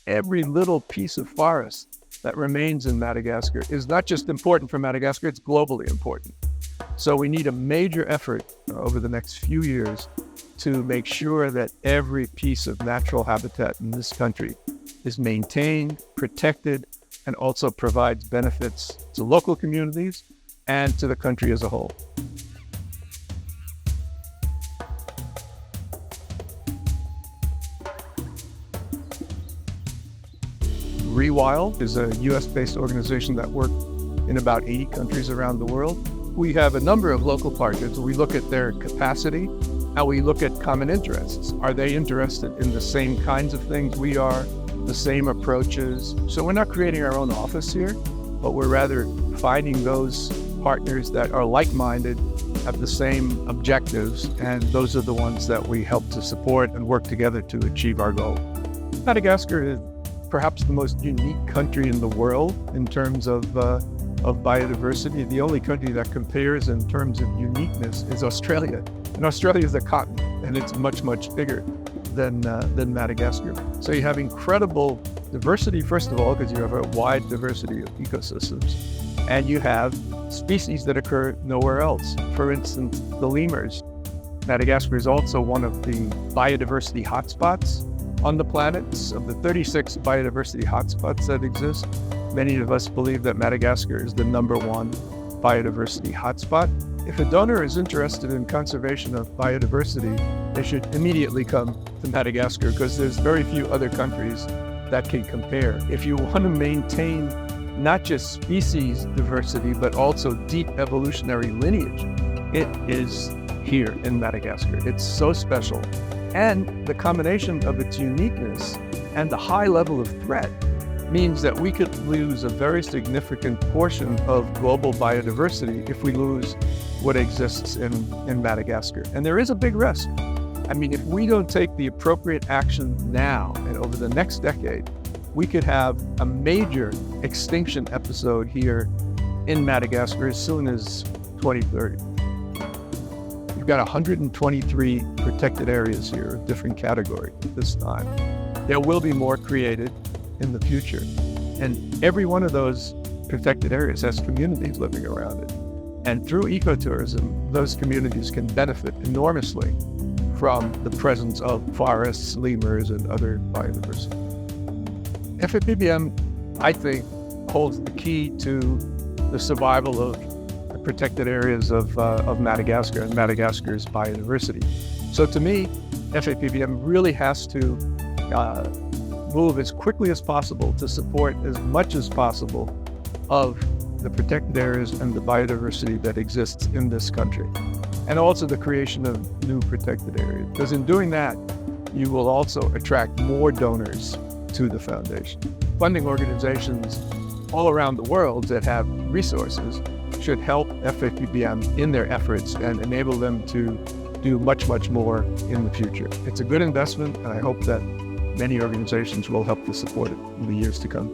Every little piece of forest that remains in Madagascar is not just important for Madagascar, it's globally important. So we need a major effort over the next few years to make sure that every piece of natural habitat in this country is maintained, protected, and also provides benefits to local communities and to the country as a whole. Rewild is a US-based organization that works in about 80 countries around the world. We have a number of local partners. We look at their capacity and we look at common interests. Are they interested in the same kinds of things we are, the same approaches? So we're not creating our own office here, but we're rather finding those partners that are like-minded, have the same objectives, and those are the ones that we help to support and work together to achieve our goal. Madagascar is perhaps the most unique country in the world in terms of biodiversity. The only country that compares in terms of uniqueness is Australia. And Australia is a continent, and it's much, much bigger than Madagascar. So you have incredible diversity, first of all, because you have a wide diversity of ecosystems. And you have species that occur nowhere else. For instance, the lemurs. Madagascar is also one of the biodiversity hotspots on the planet. Of the 36 biodiversity hotspots that exist, many of us believe that Madagascar is the number one biodiversity hotspot. If a donor is interested in conservation of biodiversity, they should immediately come to Madagascar because there's very few other countries that can compare. If you want to maintain not just species diversity, but also deep evolutionary lineage, it is here in Madagascar. It's so special. And the combination of its uniqueness and the high level of threat means that we could lose a very significant portion of global biodiversity if we lose what exists in Madagascar. And there is a big risk. I mean, if we don't take the appropriate action now and over the next decade, we could have a major extinction episode here in Madagascar as soon as 2030. We've got 123 protected areas here of different categories at this time. There will be more created in the future. And every one of those protected areas has communities living around it. And through ecotourism, those communities can benefit enormously from the presence of forests, lemurs, and other biodiversity. FAPBM, I think, holds the key to the survival of the protected areas of Madagascar and Madagascar's biodiversity. So to me, FAPBM really has to move as quickly as possible to support as much as possible of the protected areas and the biodiversity that exists in this country. And also the creation of new protected areas. Because in doing that, you will also attract more donors to the foundation. Funding organizations all around the world that have resources should help FAPBM in their efforts and enable them to do much, much more in the future. It's a good investment, and I hope that many organizations will help to support it in the years to come.